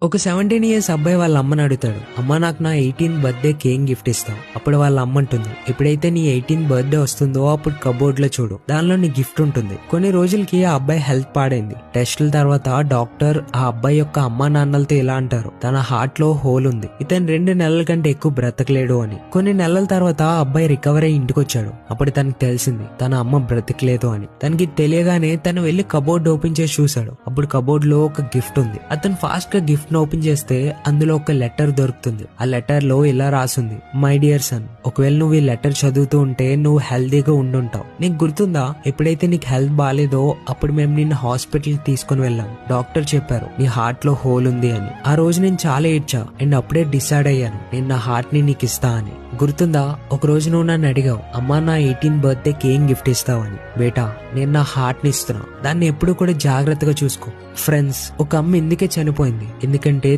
ఒక 17 ఇయర్స్ అబ్బాయి వాళ్ళ అమ్మని అడుగుతాడు, అమ్మ నాకు నా 18th బర్త్డేకి ఏం గిఫ్ట్ ఇస్తావు? అప్పుడు వాళ్ళ అమ్మ అంటుంది, ఎప్పుడైతే నీ 18th బర్త్డే వస్తుందో అప్పుడు కబోర్డ్ లో చూడు, దానిలో నీ గిఫ్ట్ ఉంటుంది. కొన్ని రోజులకి ఆ అబ్బాయి హెల్త్ పాడైంది. టెస్టుల తర్వాత డాక్టర్ ఆ అబ్బాయి యొక్క అమ్మా నాన్నలతో ఇలా అంటారు, తన హార్ట్ లో హోల్ ఉంది, ఇతను 2 నెలల కంటే ఎక్కువ బ్రతకలేడు అని. కొన్ని నెలల తర్వాత ఆ అబ్బాయి రికవర్ అయ్యి ఇంటికి వచ్చాడు. అప్పుడు తనకి తెలిసింది తన అమ్మ బ్రతకలేదు అని. తనకి తెలియగానే తను వెళ్లి కబోర్డ్ ఓపెన్ చేసి చూశాడు. అప్పుడు కబోర్డ్ లో ఒక గిఫ్ట్ ఉంది. అతను ఫాస్ట్ గా గిఫ్ట్ ఓపెన్ చేస్తే అందులో ఒక లెటర్ దొరుకుతుంది. ఆ లెటర్ లో ఇలా రాసుంది, మై డియర్ సన్, ఒకవేళ నువ్వు ఈ లెటర్ చదువుతూ ఉంటే నువ్వు హెల్దీగా ఉండుంటావు. నీకు గుర్తుందా, ఎప్పుడైతే నీకు హెల్త్ బాగాలేదో అప్పుడు మేము నిన్ను హాస్పిటల్ తీసుకుని వెళ్ళాం. డాక్టర్ చెప్పారు నీ హార్ట్ లో హోల్ ఉంది అని. ఆ రోజు నేను చాలా ఏడ్చా అండ్ అప్పుడే డిసైడ్ అయ్యాను నేను నా హార్ట్ ని నీకు ఇస్తా అని. గుర్తుందా, ఒక రోజు నువ్వు నన్ను అడిగావు, అమ్మా నా 18th బర్త్డేకి ఏం గిఫ్ట్ ఇస్తావని. బేటా, నేను నా హార్ట్ ని ఇస్తున్నా, దాన్ని ఎప్పుడు కూడా జాగ్రత్తగా చూసుకో. ఫ్రెండ్స్, ఒక అమ్మ ఎందుకే చనిపోయింది? ఎందుకంటే